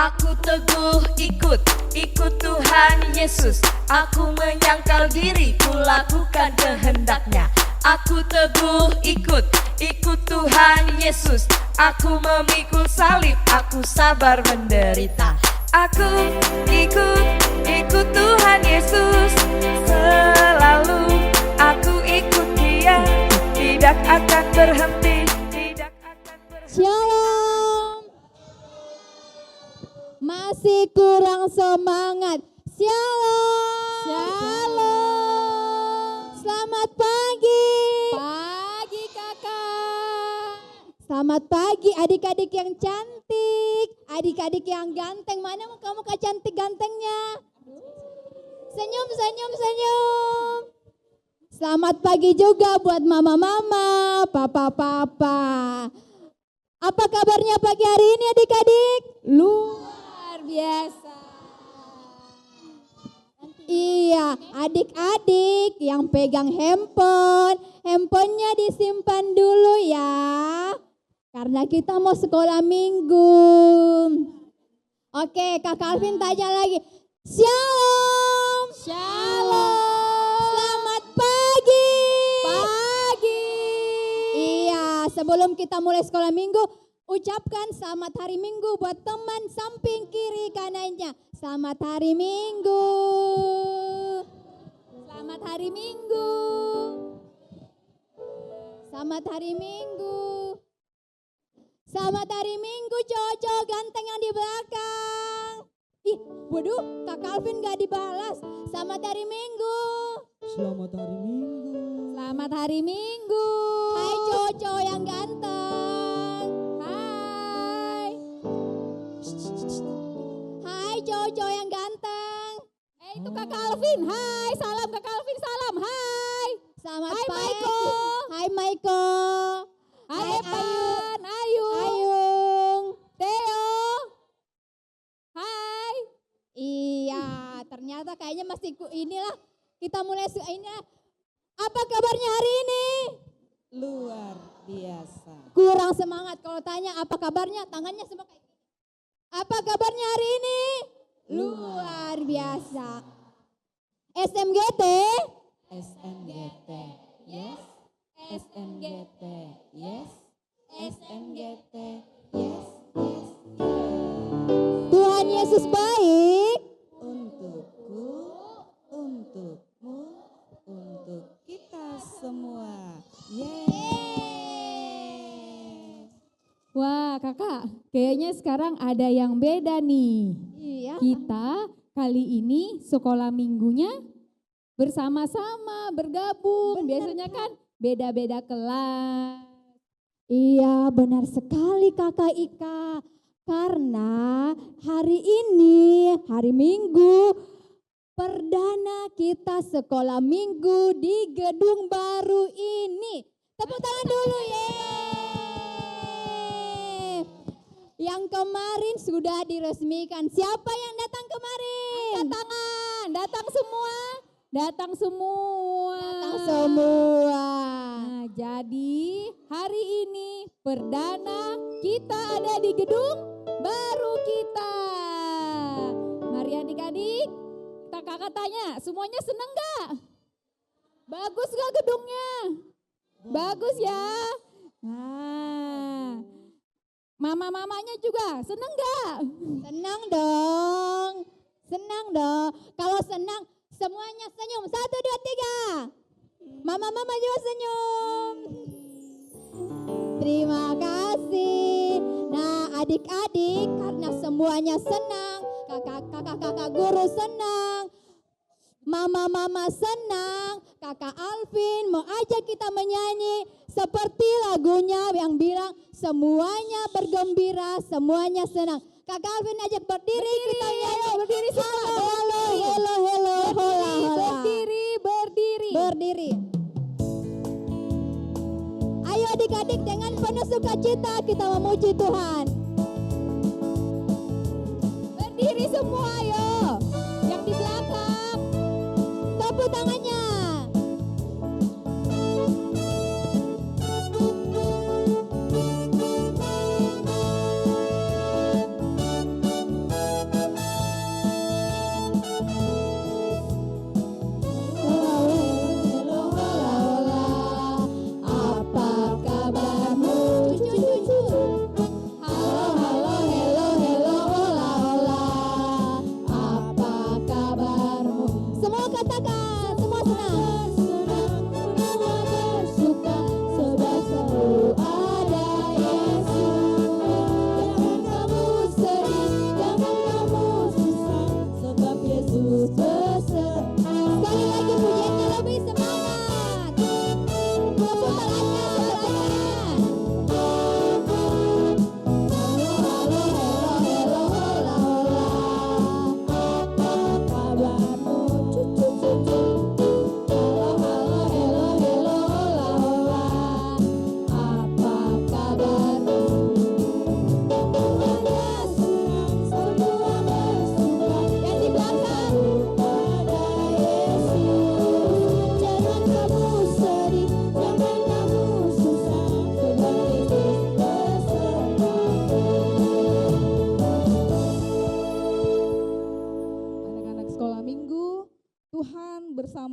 Aku teguh ikut Tuhan Yesus. Aku menyangkal diri, ku lakukan kehendaknya. Aku teguh ikut Tuhan Yesus. Aku memikul salib, aku sabar menderita. Aku ikut Tuhan Yesus. Selalu aku ikut Dia, tidak akan berhenti, tidak akan berhenti. Shalom. Masih kurang semangat. Shalom. Shalom. Selamat pagi. Pagi kakak. Selamat pagi adik-adik yang cantik. Adik-adik yang ganteng. Mana muka-muka cantik gantengnya? Senyum, senyum, senyum. Selamat pagi juga buat mama-mama, papa-papa. Apa kabarnya pagi hari ini adik-adik? Luar biasa. Iya, adik-adik yang pegang handphonenya disimpan dulu ya. Karena kita mau sekolah minggu. Oke, Kak Alvin tanya lagi. Shalom. Shalom. Selamat pagi. Pagi. Iya, sebelum kita mulai sekolah minggu, ucapkan selamat hari Minggu buat teman samping kiri kanannya. Selamat hari Minggu. Selamat hari Minggu. Selamat hari Minggu. Selamat hari Minggu cowok-cowok ganteng yang di belakang. Ih, waduh, Kak Alvin gak dibalas. Selamat hari Minggu. Selamat hari Minggu. Selamat hari Minggu. Hai cowok-cowok yang ganteng. Hai. Hai cowok-cowok yang ganteng. Itu Kak Alvin. Hai, salam Kak Alvin, salam. Hai. Selamat pagi. Maiko. Hai Maiko. Hai Evan, Ayung, Theo. Hai. Iya, ternyata kayaknya masih inilah kita mulai inilah. Apa kabarnya hari ini? Luar biasa. Kurang semangat kalau tanya apa kabarnya, tangannya semua kayak gini. Apa kabarnya hari ini? Luar biasa. SMGT? SMGT, yes. SMGT, yes. SMGT, yes, yes, yes. Tuhan Yesus baik. Untukku, untukmu, untuk kita semua. Yeay. Wah kakak, kayaknya sekarang ada yang beda nih. Iya. Kita kali ini sekolah minggunya bersama-sama bergabung. Biasanya kan beda-beda kelas. Iya benar sekali Kakak Ika. Karena hari ini, hari Minggu, perdana kita sekolah minggu di gedung baru ini. Tepuk tangan dulu yeay. Yang kemarin sudah diresmikan. Siapa yang datang kemarin? Angkat tangan, datang semua. Datang semua. Datang semua. Nah, jadi hari ini perdana kita ada di gedung baru kita. Mari adik-adik, kakak tanya, semuanya seneng gak? Bagus gak gedungnya? Bagus ya? Nah, mama-mamanya juga seneng gak? Senang dong. Senang dong. Kalau senang semuanya senyum. 1, 2, 3. Mama-mama juga senyum. Terima kasih. Nah adik-adik karena semuanya senang. Kakak-kakak guru senang. Mama-mama senang. Kakak Alvin mau ajak kita menyanyi. Seperti lagunya yang bilang semuanya bergembira, semuanya senang. Kakak Alvin ajak berdiri, kita nyanyi. Berdiri semua. Hello, hello, hello, hola, hola. Berdiri. Ayo adik-adik dengan penuh sukacita kita memuji Tuhan. Berdiri semua ayo. Yang di belakang. Tepuk tangannya.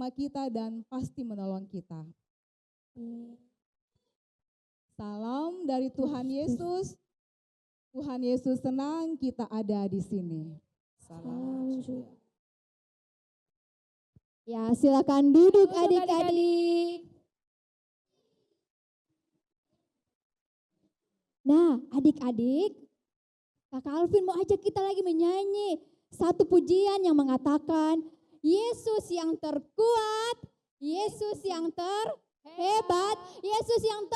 bersama kita dan pasti menolong kita. Salam dari Tuhan Yesus. Tuhan Yesus senang kita ada di sini. Salam. Ya, silakan duduk adik-adik. Nah, adik-adik, Kakak Alvin mau ajak kita lagi menyanyi satu pujian yang mengatakan Yesus yang terkuat, Yesus yang terhebat, Yesus yang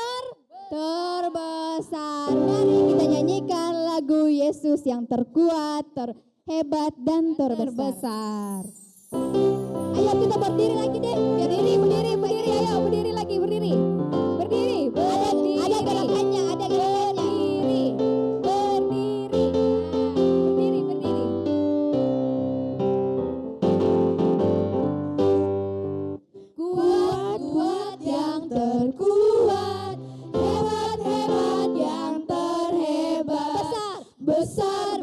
terbesar. Mari kita nyanyikan lagu Yesus yang terkuat, terhebat dan terbesar. Ayo kita berdiri lagi deh. Berdiri, ayo berdiri lagi, berdiri. Ada gerakannya, berdiri. Kuat yang terkuat, hebat yang terhebat, besar.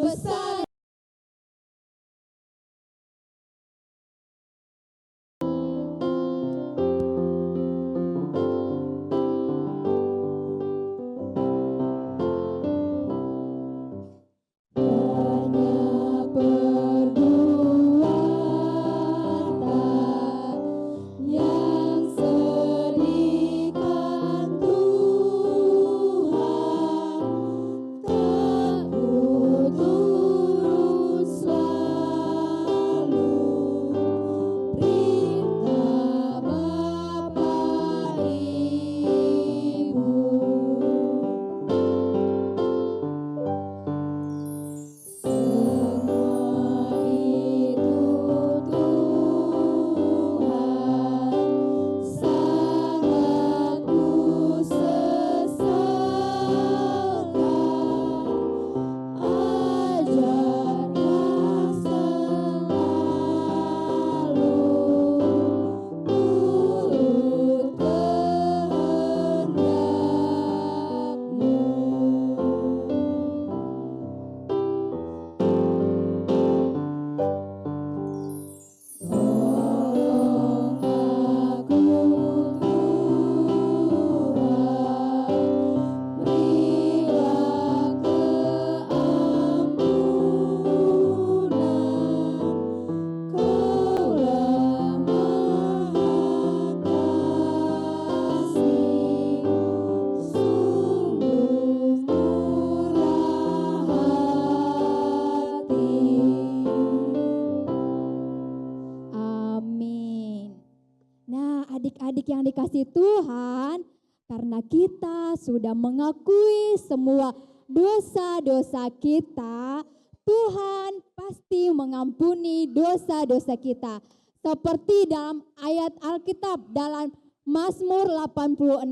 Adik-adik yang dikasih Tuhan, karena kita sudah mengakui semua dosa-dosa kita, Tuhan pasti mengampuni dosa-dosa kita. Seperti dalam ayat Alkitab dalam Mazmur 86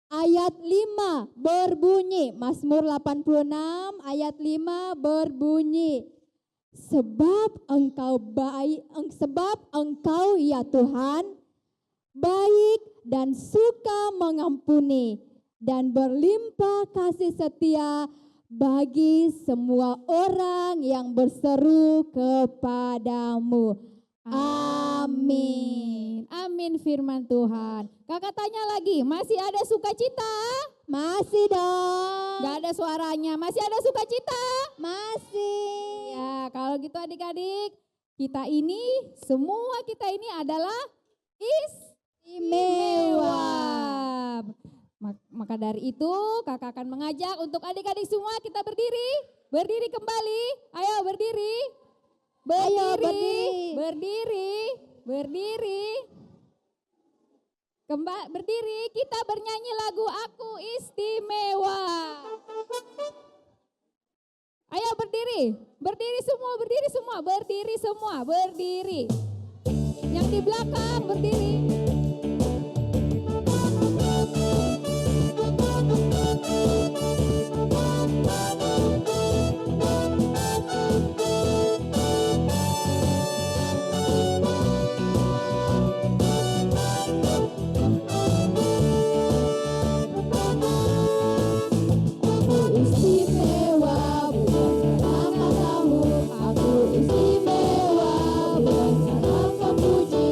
ayat 5 berbunyi, Mazmur 86 ayat 5 berbunyi, sebab engkau ya Tuhan baik dan suka mengampuni dan berlimpah kasih setia bagi semua orang yang berseru kepadamu. Amin. Amin firman Tuhan. Kakak tanya lagi, masih ada sukacita? Masih dong. Gak ada suaranya, masih ada sukacita? Masih. Ya kalau gitu adik-adik, semua kita ini adalah istimewa. Maka dari itu kakak akan mengajak untuk adik-adik semua kita berdiri. Berdiri kembali, ayo berdiri. Berdiri, kita bernyanyi lagu Aku Istimewa. Ayo berdiri semua, berdiri. Yang di belakang berdiri. Aku istimewa, bukan karena pemuji.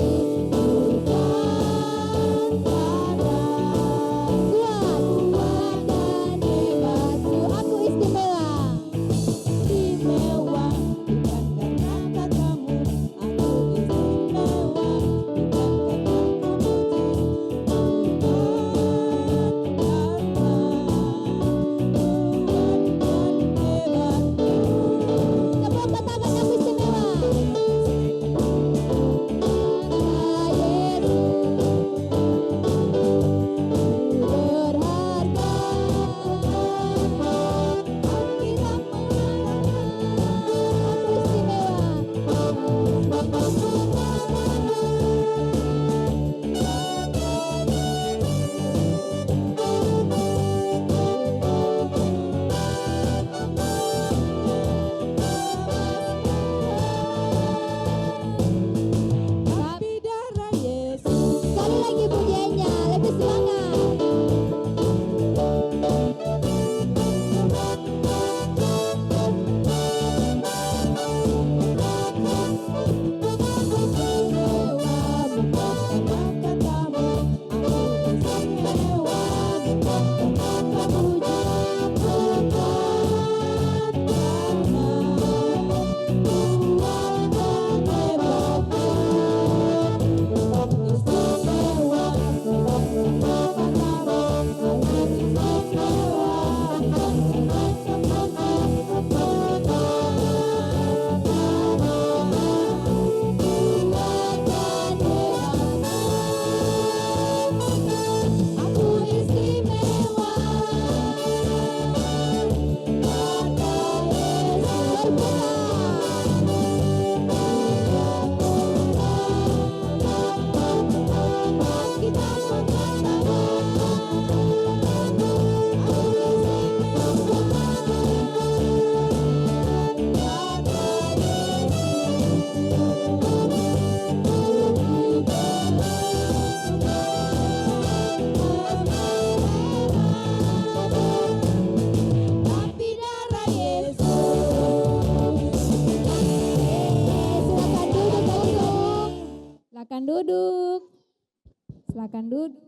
silakan duduk.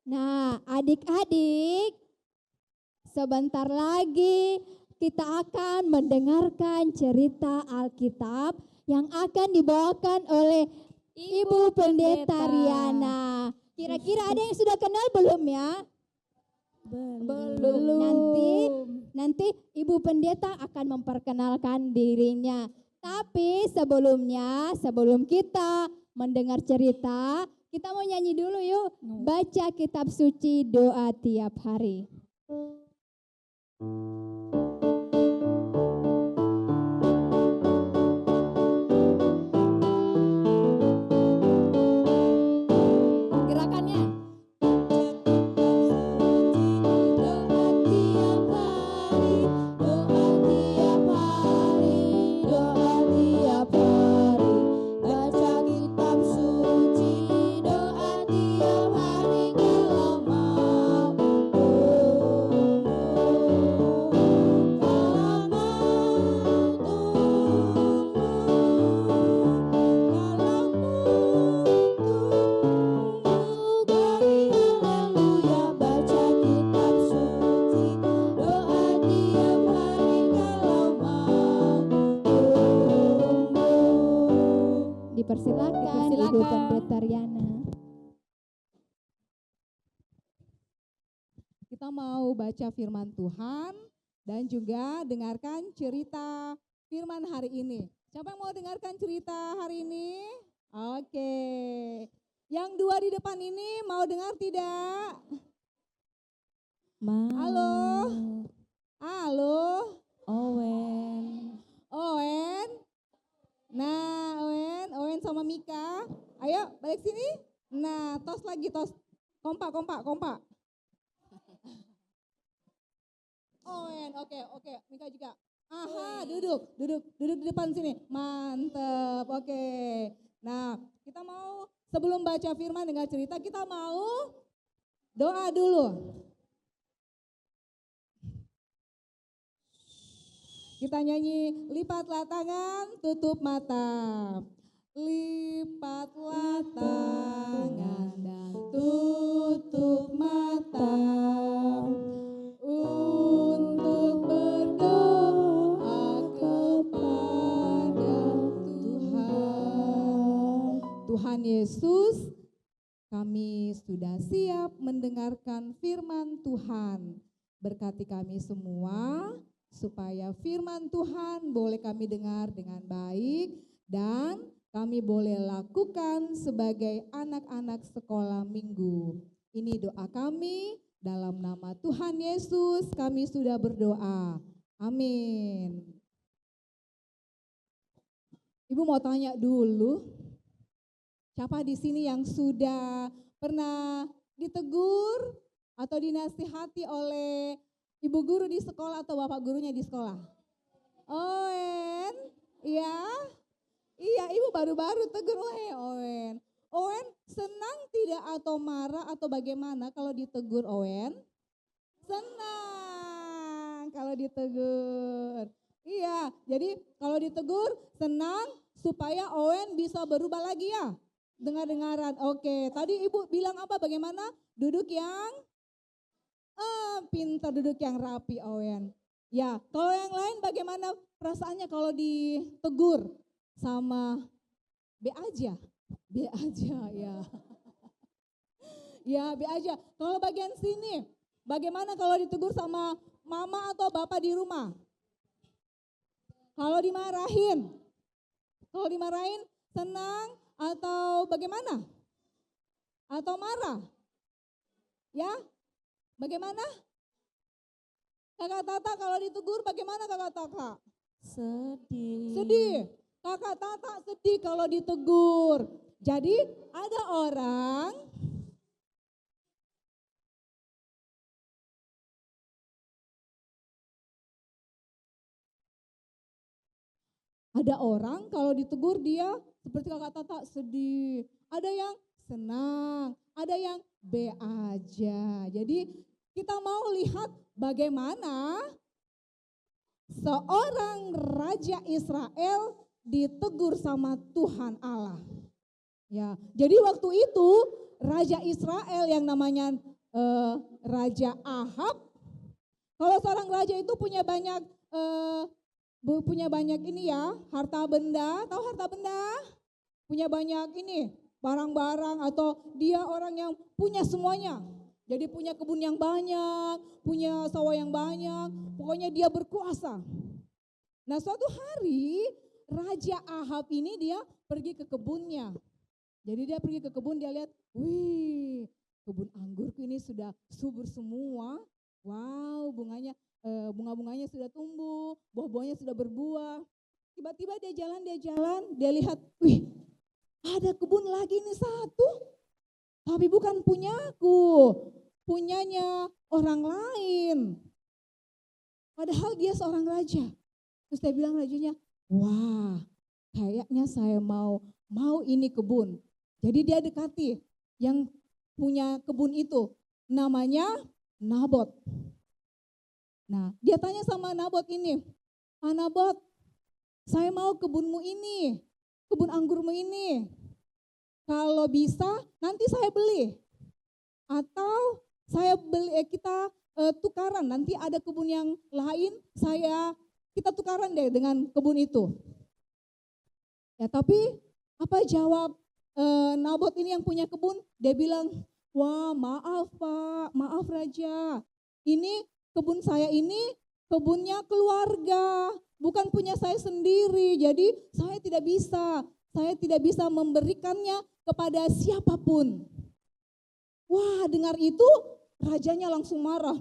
Nah, adik-adik, sebentar lagi kita akan mendengarkan cerita Alkitab yang akan dibawakan oleh Ibu Pendeta Riana. Kira-kira ada yang sudah kenal belum ya? Belum. Nanti Ibu Pendeta akan memperkenalkan dirinya. Tapi sebelum kita mendengar cerita, kita mau nyanyi dulu yuk. Baca kitab suci doa tiap hari. Gerakannya. Dipersilakan Ibu Pendeta Riana. Kita mau baca firman Tuhan dan juga dengarkan cerita firman hari ini. Siapa yang mau dengarkan cerita hari ini? Oke. Yang dua di depan ini mau dengar tidak? Halo? Halo? Owen? Nah, Owen sama Mika. Ayo balik sini. Nah, tos lagi, tos. Kompak. Owen, oke. Mika juga. Aha, duduk di depan sini. Mantep, oke. Nah, kita mau sebelum baca firman dengan cerita, kita mau doa dulu. Kita nyanyi, lipatlah tangan, tutup mata. Lipatlah tangan dan tutup mata. Untuk berdoa kepada Tuhan. Tuhan Yesus, kami sudah siap mendengarkan firman Tuhan. Berkati kami semua, supaya firman Tuhan boleh kami dengar dengan baik dan kami boleh lakukan sebagai anak-anak sekolah minggu. Ini doa kami, dalam nama Tuhan Yesus kami sudah berdoa. Amin. Ibu mau tanya dulu, siapa di sini yang sudah pernah ditegur atau dinasihati oleh ibu guru di sekolah atau bapak gurunya di sekolah? Owen, iya ibu baru-baru tegur Owen. Owen senang tidak atau marah atau bagaimana kalau ditegur Owen? Senang kalau ditegur. Iya, jadi kalau ditegur senang supaya Owen bisa berubah lagi ya. Dengar-dengaran. Oke, tadi ibu bilang apa? Bagaimana? Duduk yang pintar, duduk yang rapi Owen. Ya, kalau yang lain bagaimana perasaannya kalau ditegur sama B aja ya. Ya, B aja. Kalau bagian sini, bagaimana kalau ditegur sama mama atau bapak di rumah? Kalau dimarahin senang atau bagaimana? Atau marah? Ya? Bagaimana? Kakak Tata kalau ditegur bagaimana Kakak Tata? Sedih. Kakak Tata sedih kalau ditegur. Jadi ada orang kalau ditegur dia seperti Kakak Tata sedih. Ada yang senang, ada yang B aja. Jadi kita mau lihat bagaimana seorang raja Israel ditegur sama Tuhan Allah. Ya, jadi waktu itu raja Israel yang namanya Raja Ahab. Kalau seorang raja itu punya banyak ini ya, harta benda. Tahu harta benda? Punya banyak ini, barang-barang, atau dia orang yang punya semuanya. Jadi punya kebun yang banyak, punya sawah yang banyak, pokoknya dia berkuasa. Nah suatu hari Raja Ahab ini dia pergi ke kebunnya. Jadi dia pergi ke kebun, dia lihat, wih, kebun anggurku ini sudah subur semua. Wow, bunga-bunganya sudah tumbuh, buah-buahnya sudah berbuah. Tiba-tiba dia jalan, dia lihat, wih, ada kebun lagi nih satu, tapi bukan punyaku, punyanya orang lain. Padahal dia seorang raja. Terus dia bilang rajanya, wah, kayaknya saya mau ini kebun. Jadi dia dekati yang punya kebun itu, namanya Nabot. Nah, dia tanya sama Nabot ini, Pak Nabot, saya mau kebunmu ini, kebun anggurmu ini. Kalau bisa nanti saya beli. Atau kita tukaran, nanti ada kebun yang lain, kita tukaran deh dengan kebun itu. Ya tapi apa jawab Nabot ini yang punya kebun? Dia bilang, wah maaf Pak, maaf Raja, ini kebun saya ini kebunnya keluarga, bukan punya saya sendiri, jadi saya tidak bisa memberikannya kepada siapapun. Wah dengar itu rajanya langsung marah.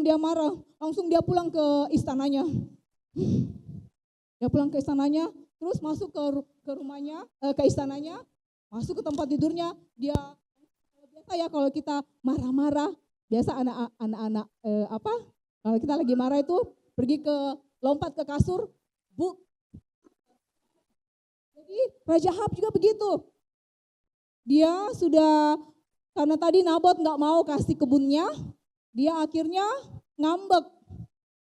Dia marah, langsung dia pulang ke istananya. Dia pulang ke istananya, terus masuk ke rumahnya, ke istananya, masuk ke tempat tidurnya. Dia biasa ya kalau kita marah-marah, biasa anak-anak kalau kita lagi marah itu pergi lompat ke kasur, bu. Jadi Raja Ahab juga begitu. Dia sudah, karena tadi Nabot nggak mau kasih kebunnya, dia akhirnya ngambek.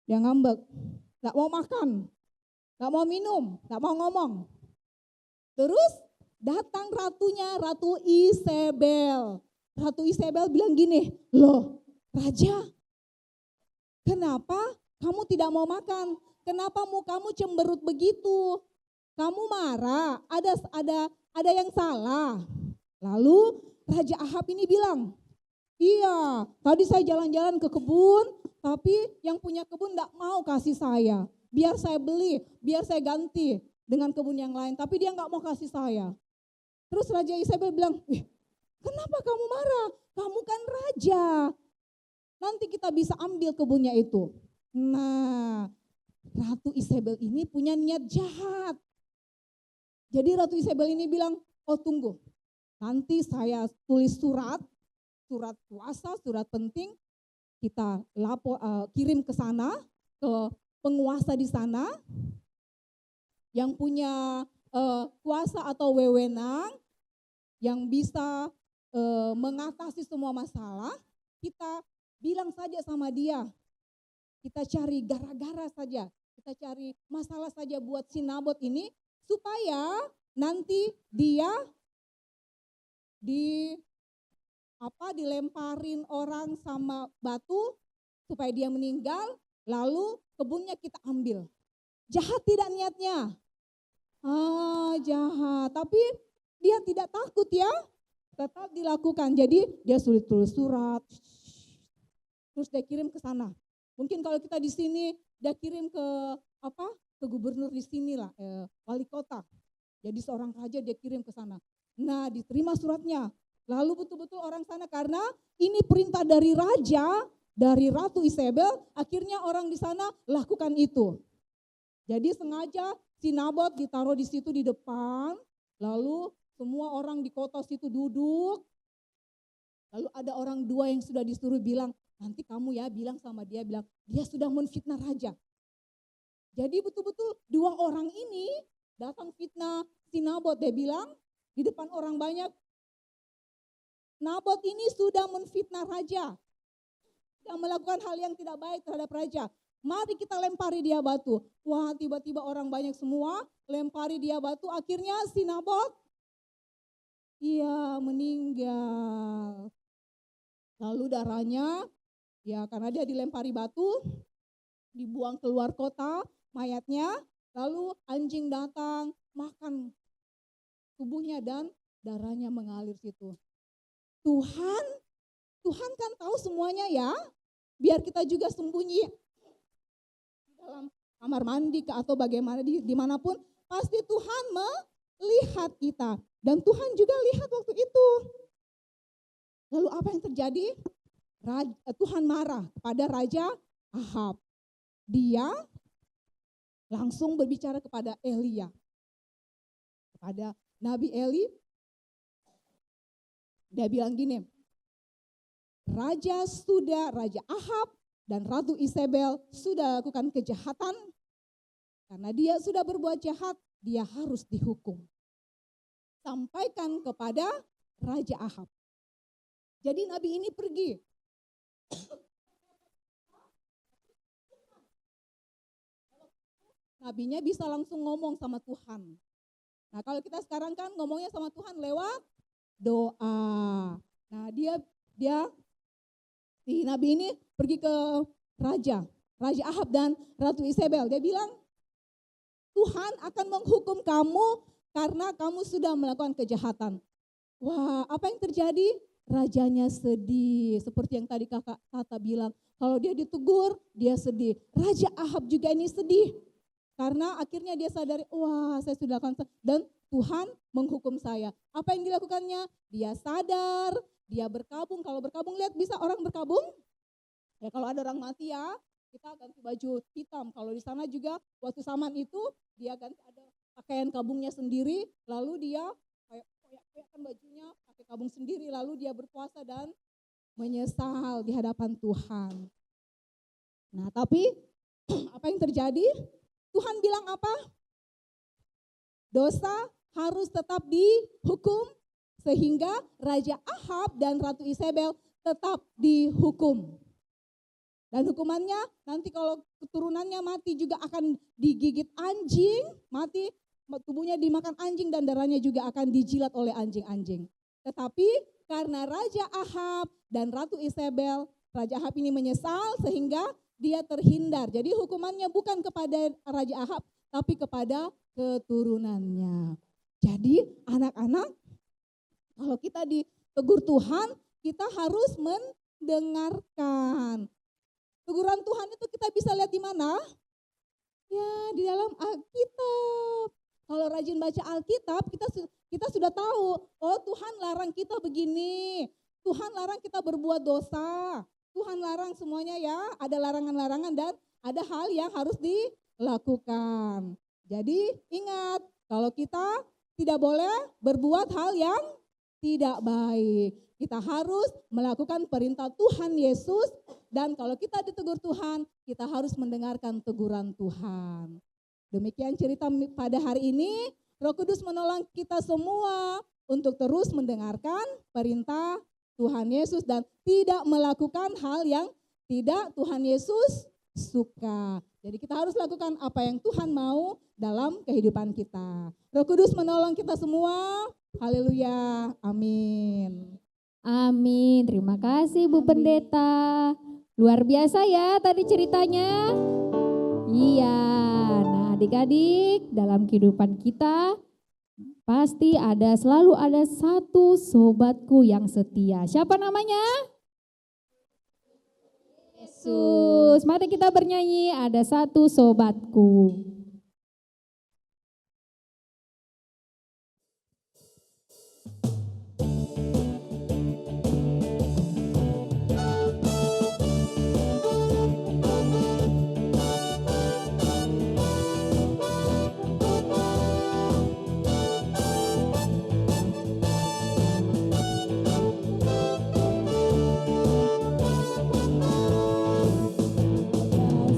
Dia ngambek, nggak mau makan, nggak mau minum, nggak mau ngomong. Terus datang ratunya, Ratu Isabel. Ratu Isabel bilang gini, loh Raja, kenapa kamu tidak mau makan? Kenapa kamu cemberut begitu? Kamu marah, ada yang salah. Lalu Raja Ahab ini bilang, iya tadi saya jalan-jalan ke kebun, tapi yang punya kebun enggak mau kasih saya. Biar saya beli, biar saya ganti dengan kebun yang lain, tapi dia enggak mau kasih saya. Terus Raja Isabel bilang, kenapa kamu marah? Kamu kan raja. Nanti kita bisa ambil kebunnya itu. Nah, Ratu Isabel ini punya niat jahat. Jadi Ratu Isabel ini bilang, oh tunggu, nanti saya tulis surat kuasa, surat penting, kita kirim ke sana, ke penguasa di sana, yang punya kuasa atau wewenang, yang bisa mengatasi semua masalah, kita bilang saja sama dia, kita cari gara-gara saja, kita cari masalah saja buat si Nabot ini, supaya nanti dia dilemparin orang sama batu supaya dia meninggal, lalu kebunnya kita ambil. Jahat tidak niatnya? Jahat, tapi dia tidak takut ya, tetap dilakukan. Jadi dia tulis surat, terus dia kirim ke sana. Mungkin kalau kita di sini, dia kirim ke gubernur di sini lah, wali kota. Jadi seorang raja dia kirim ke sana. Nah diterima suratnya. Lalu betul-betul orang sana, karena ini perintah dari raja, dari Ratu Isabel, akhirnya orang di sana lakukan itu. Jadi sengaja si Nabot ditaruh di situ di depan, lalu semua orang di kota situ duduk. Lalu ada orang dua yang sudah disuruh bilang, nanti kamu ya bilang sama dia, bilang dia sudah menfitnah raja. Jadi betul-betul dua orang ini datang fitnah si Nabot, dia bilang di depan orang banyak, Nabot ini sudah menfitnah raja, yang melakukan hal yang tidak baik terhadap raja. Mari kita lempari dia batu. Wah, tiba-tiba orang banyak semua lempari dia batu. Akhirnya si Nabot ia meninggal. Lalu darahnya, ya karena dia dilempari batu, dibuang keluar kota mayatnya, lalu anjing datang makan tubuhnya dan darahnya mengalir situ. Tuhan kan tahu semuanya ya, biar kita juga sembunyi di dalam kamar mandi atau bagaimana dimanapun, pasti Tuhan melihat kita. Dan Tuhan juga lihat waktu itu. Lalu apa yang terjadi? Tuhan marah kepada Raja Ahab. Dia langsung berbicara kepada Elia. Kepada Nabi Eli. Dia bilang gini, Raja Ahab dan Ratu Isabel sudah lakukan kejahatan. Karena dia sudah berbuat jahat, dia harus dihukum. Sampaikan kepada Raja Ahab. Jadi Nabi ini pergi. Nabinya bisa langsung ngomong sama Tuhan. Nah kalau kita sekarang kan ngomongnya sama Tuhan lewat doa. Nah si Nabi ini pergi ke Raja Ahab dan Ratu Isabel. Dia bilang, Tuhan akan menghukum kamu karena kamu sudah melakukan kejahatan. Wah, apa yang terjadi? Rajanya sedih, seperti yang tadi kakak Tata bilang. Kalau dia ditegur, dia sedih. Raja Ahab juga ini sedih. Karena akhirnya dia sadari, wah saya sudah lakukan, dan Tuhan menghukum saya. Apa yang dilakukannya? Dia sadar, dia berkabung. Kalau berkabung, lihat bisa orang berkabung? Ya kalau ada orang mati ya, kita ganti baju hitam. Kalau di sana juga waktu zaman itu, dia ganti ada pakaian kabungnya sendiri, lalu dia koyak-koyakkan bajunya, pakai kabung sendiri, lalu dia berpuasa dan menyesal di hadapan Tuhan. Nah tapi apa yang terjadi? Tuhan bilang apa? Dosa harus tetap dihukum sehingga Raja Ahab dan Ratu Isabel tetap dihukum. Dan hukumannya nanti kalau keturunannya mati juga akan digigit anjing, mati tubuhnya dimakan anjing dan darahnya juga akan dijilat oleh anjing-anjing. Tetapi karena Raja Ahab dan Ratu Isabel, Raja Ahab ini menyesal sehingga dia terhindar. Jadi hukumannya bukan kepada Raja Ahab, tapi kepada keturunannya. Jadi anak-anak, kalau kita ditegur Tuhan, kita harus mendengarkan. Teguran Tuhan itu kita bisa lihat di mana? Ya, di dalam Alkitab. Kalau rajin baca Alkitab, kita sudah tahu, oh Tuhan larang kita begini. Tuhan larang kita berbuat dosa. Tuhan larang semuanya ya, ada larangan-larangan dan ada hal yang harus dilakukan. Jadi ingat, kalau kita tidak boleh berbuat hal yang tidak baik. Kita harus melakukan perintah Tuhan Yesus dan kalau kita ditegur Tuhan, kita harus mendengarkan teguran Tuhan. Demikian cerita pada hari ini, Roh Kudus menolong kita semua untuk terus mendengarkan perintah Tuhan Yesus dan tidak melakukan hal yang tidak Tuhan Yesus suka. Jadi kita harus lakukan apa yang Tuhan mau dalam kehidupan kita. Roh Kudus menolong kita semua. Haleluya. Amin. Amin. Terima kasih Bu Pendeta. Luar biasa ya tadi ceritanya. Iya. Nah adik-adik, dalam kehidupan kita pasti selalu ada satu sobatku yang setia. Siapa namanya? Yesus. Mari kita bernyanyi, ada satu sobatku.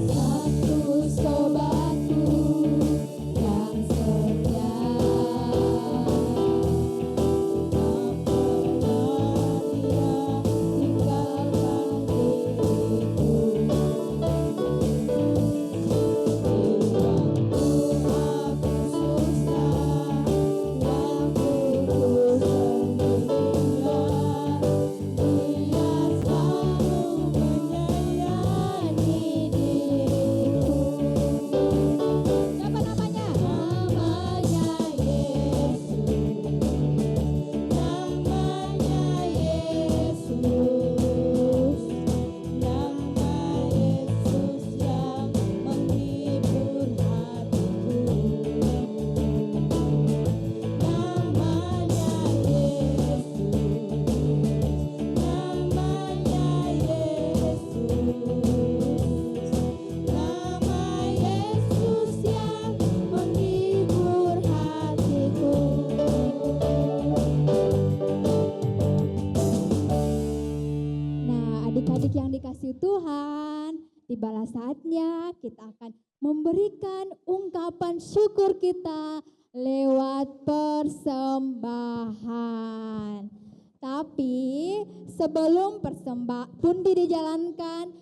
Satu sobatku tibalah saatnya kita akan memberikan ungkapan syukur kita lewat persembahan. Tapi sebelum pundi dijalankan,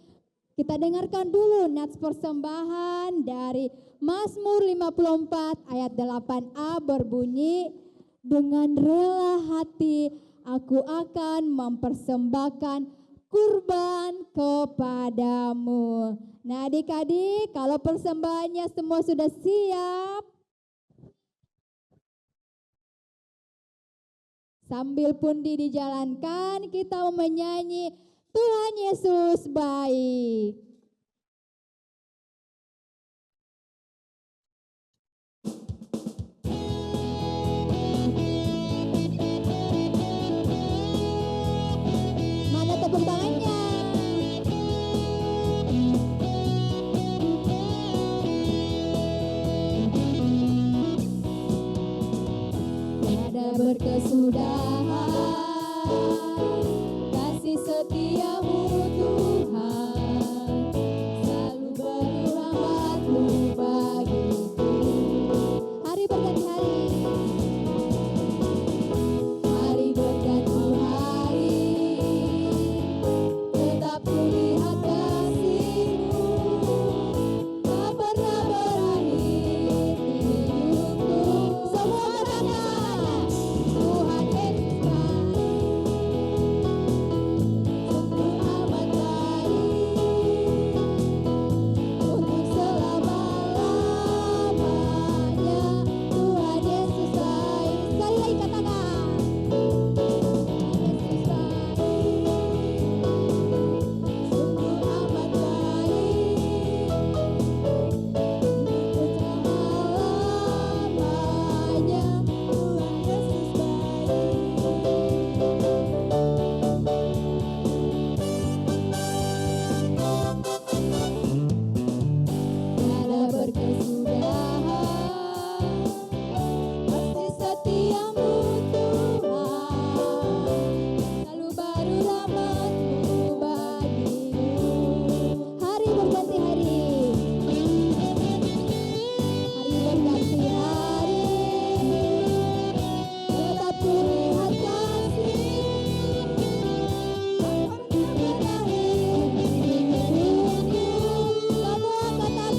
kita dengarkan dulu nats persembahan dari Mazmur 54 ayat 8a berbunyi, dengan rela hati aku akan mempersembahkan kurban kepadamu. Nah adik-adik, kalau persembahannya semua sudah siap, sambil pundi dijalankan kita menyanyi Tuhan Yesus baik. Mana tepuk tangannya? Tiada berkesudahan kasih setiamu Tuhan, selalu beri rahmat-Mu bagiku. Hari berganti hari, hari berganti hari, tetap kulihat kasih-Mu, tak pernah berakhir di hidupku. Semua katakan,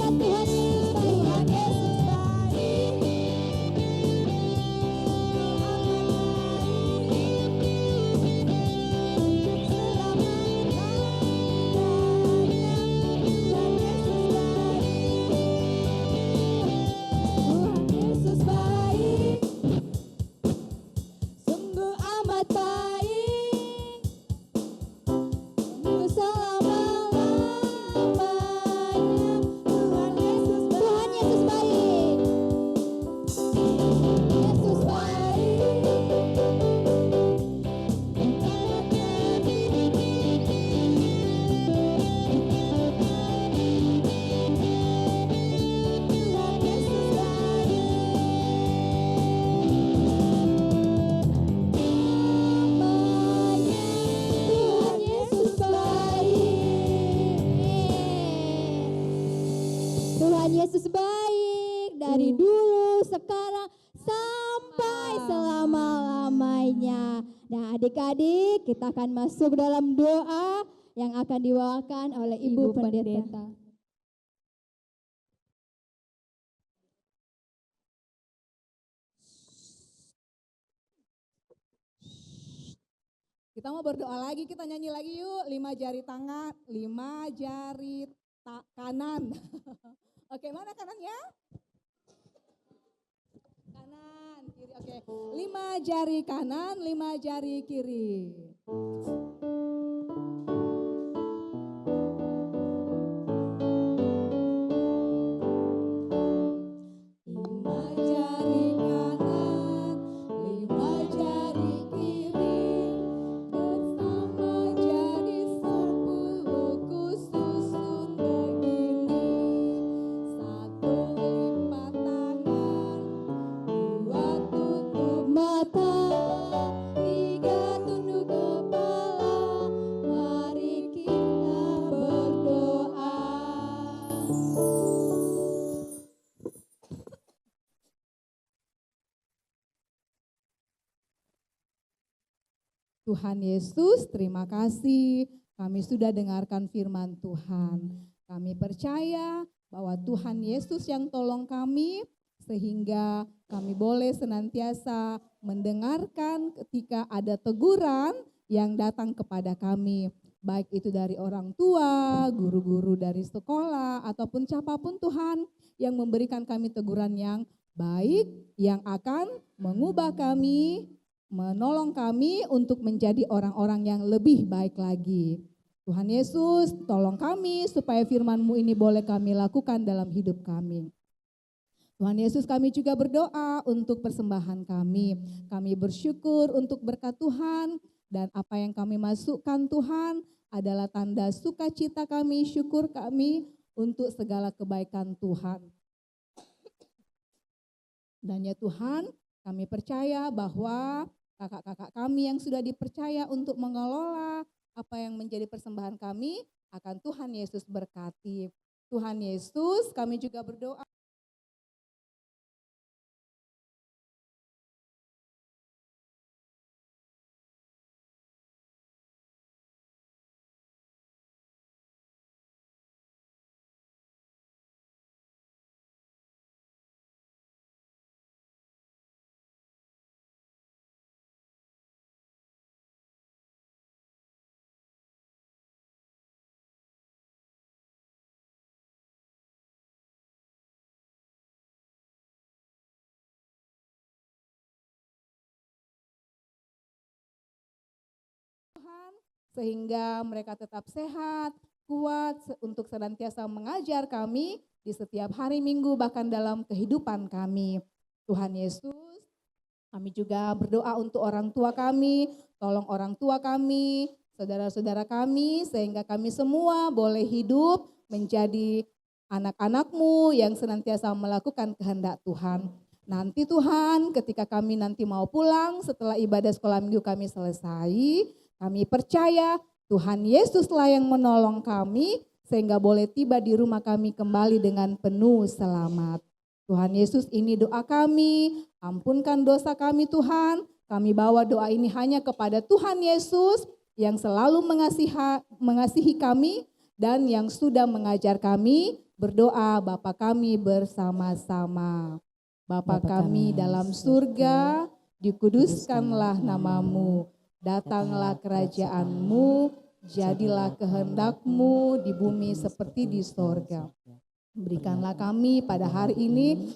Tuhan Yesus Yesus baik dari dulu, sekarang, sampai selama-lamanya. Nah adik-adik, kita akan masuk dalam doa yang akan dibawakan oleh Ibu Pendeta. Kita mau berdoa lagi, kita nyanyi lagi yuk. 5 jari tangan, 5 jari kanan. Oke, mana kanannya? Kanan, kiri, oke. 5 jari kanan, 5 jari kiri. Tiga tunduk kepala. Tuhan Yesus, terima kasih kami sudah dengarkan firman Tuhan. Kami percaya bahwa Tuhan Yesus yang tolong kami sehingga kami boleh senantiasa mendengarkan ketika ada teguran yang datang kepada kami. Baik itu dari orang tua, guru-guru dari sekolah, ataupun siapapun Tuhan yang memberikan kami teguran yang baik, yang akan mengubah kami, menolong kami untuk menjadi orang-orang yang lebih baik lagi. Tuhan Yesus, tolong kami supaya firman-Mu ini boleh kami lakukan dalam hidup kami. Tuhan Yesus, kami juga berdoa untuk persembahan kami. Kami bersyukur untuk berkat Tuhan dan apa yang kami masukkan Tuhan adalah tanda sukacita kami, syukur kami untuk segala kebaikan Tuhan. Dan ya Tuhan, kami percaya bahwa kakak-kakak kami yang sudah dipercaya untuk mengelola apa yang menjadi persembahan kami akan Tuhan Yesus berkati. Tuhan Yesus, kami juga berdoa. Tuhan, sehingga mereka tetap sehat, kuat untuk senantiasa mengajar kami di setiap hari Minggu bahkan dalam kehidupan kami. Tuhan Yesus, kami juga berdoa untuk orang tua kami, tolong orang tua kami, saudara-saudara kami sehingga kami semua boleh hidup menjadi anak-anak-Mu yang senantiasa melakukan kehendak Tuhan. Nanti Tuhan ketika kami nanti mau pulang setelah ibadah sekolah minggu kami selesai, kami percaya Tuhan Yesuslah yang menolong kami sehingga boleh tiba di rumah kami kembali dengan penuh selamat. Tuhan Yesus, ini doa kami, ampunkan dosa kami Tuhan. Kami bawa doa ini hanya kepada Tuhan Yesus yang selalu mengasihi kami dan yang sudah mengajar kami berdoa Bapa kami bersama-sama. Bapa kami dalam surga, dikuduskanlah nama-Mu. Datanglah kerajaan-Mu, jadilah kehendak-Mu di bumi seperti di sorga. Berikanlah kami pada hari ini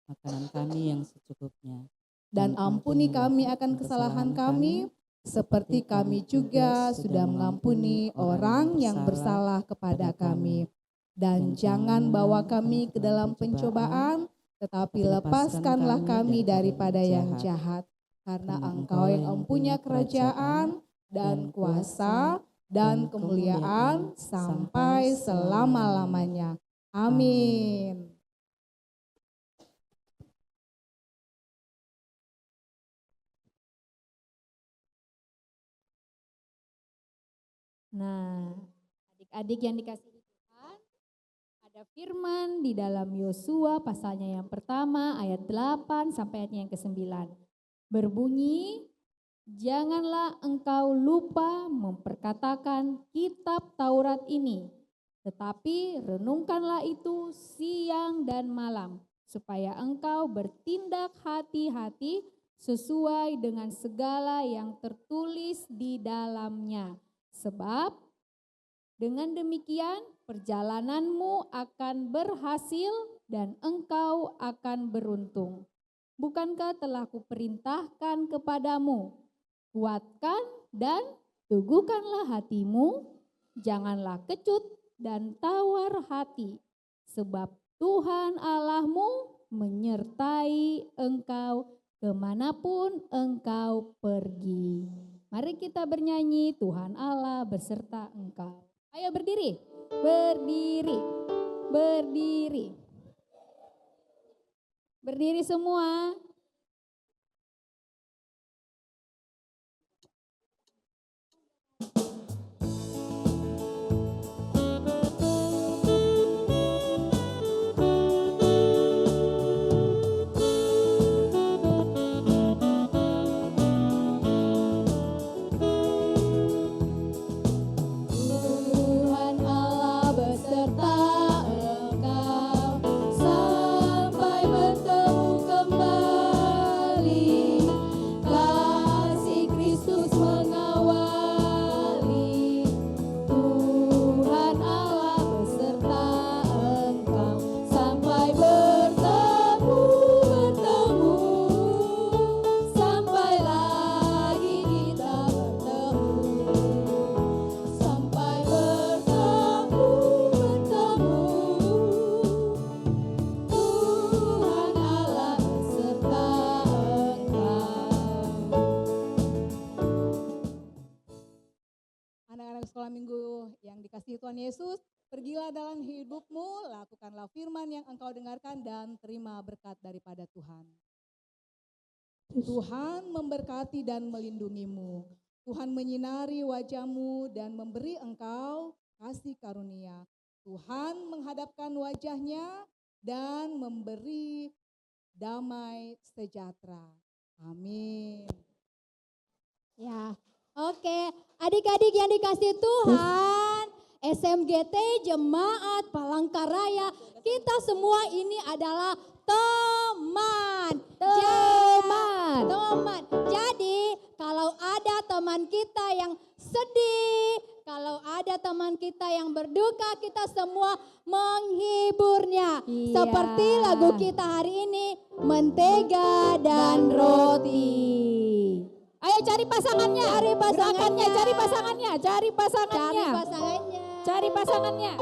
makanan kami yang secukupnya. Dan ampuni kami akan kesalahan kami, seperti kami juga sudah mengampuni orang yang bersalah kepada kami. Dan jangan bawa kami ke dalam pencobaan, tetapi lepaskanlah kami daripada yang jahat. Karena Engkau yang mempunyai kerajaan dan kuasa dan kemuliaan sampai selama-lamanya. Amin. Nah, adik-adik yang dikasihi Tuhan, ada firman di dalam Yosua pasalnya yang pertama ayat 8 sampai ayatnya yang ke-9. Berbunyi, janganlah engkau lupa memperkatakan kitab Taurat ini, tetapi renungkanlah itu siang dan malam, supaya engkau bertindak hati-hati sesuai dengan segala yang tertulis di dalamnya. Sebab dengan demikian perjalananmu akan berhasil dan engkau akan beruntung. Bukankah telah kuperintahkan kepadamu, kuatkan dan teguhkanlah hatimu, janganlah kecut dan tawar hati, sebab Tuhan Allahmu menyertai engkau kemanapun engkau pergi. Mari kita bernyanyi, Tuhan Allah beserta engkau. Ayo berdiri, berdiri, berdiri. Berdiri semua. Yang dikasihi Tuhan Yesus, pergilah dalam hidupmu, lakukanlah firman yang engkau dengarkan dan terima berkat daripada Tuhan. Tuhan memberkati dan melindungimu. Tuhan menyinari wajahmu dan memberi engkau kasih karunia. Tuhan menghadapkan wajahnya dan memberi damai sejahtera. Amin. Ya, oke. Adik-adik yang dikasih Tuhan, SMGT Jemaat Palangkaraya, kita semua ini adalah teman. Teman. Jadi kalau ada teman kita yang sedih, kalau ada teman kita yang berduka, kita semua menghiburnya. Iya. Seperti lagu kita hari ini, Mentega dan Roti. Ayo cari pasangannya. Cari pasangannya. Gerakannya, cari pasangannya. Cari pasangannya. Cari pasangannya. Cari pasangannya.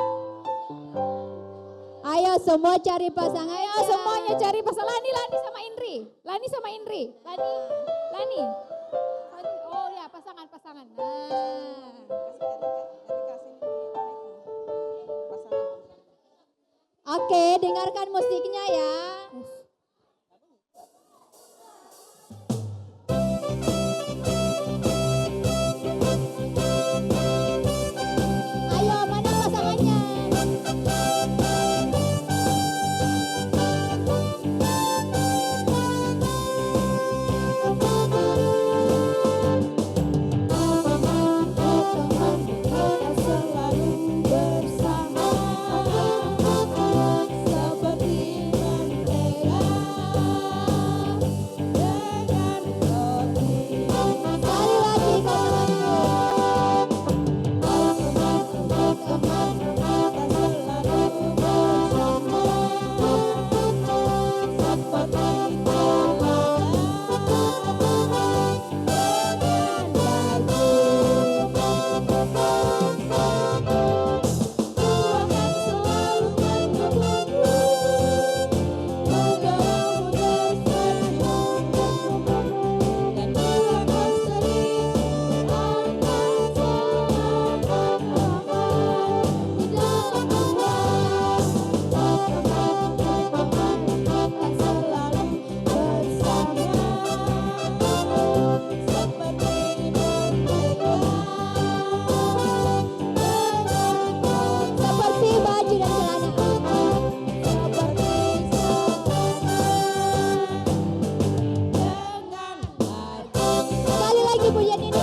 Ayo semua cari pasangannya. Ayo semuanya cari pasangan. Lani sama Indri. Lani sama Indri. Lani. Oh ya, pasangan. Nah. Oke, dengarkan musiknya ya. Ayo, mana pasangannya? Sekali lagi seperti baju dan celana. Sekali lagi pujian ini.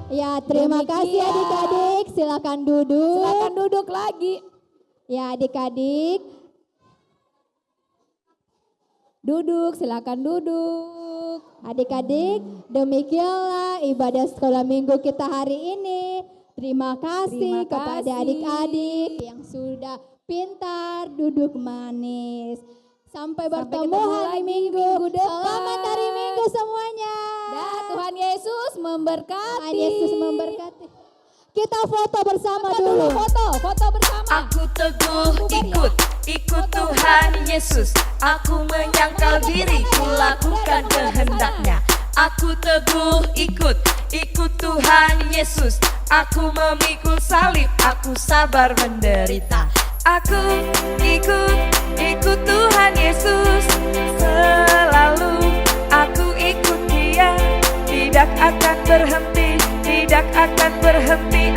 Ya, terima kasih adik-adik. Silakan duduk. Silakan duduk lagi. Ya, adik-adik. Duduk, silakan duduk. Adik-adik, demikianlah ibadah sekolah minggu kita hari ini. Terima kasih Terima kepada kasih. adik-adik yang sudah pintar duduk manis. Sampai Sampai bertemu ketemu hari lagi Minggu. minggu depan. Selamat hari Minggu semuanya. Dan Tuhan Yesus memberkati. Tuhan Yesus memberkati. Kita foto bersama Foto dulu. foto bersama. Aku teguh ikut Tuhan Yesus. Aku menyangkal diriku lakukan kehendaknya. Aku teguh ikut Tuhan Yesus. Aku memikul salib, aku sabar menderita. Aku ikut Tuhan Yesus. Selalu aku ikut Dia. Tidak akan berhenti, tidak akan berhenti.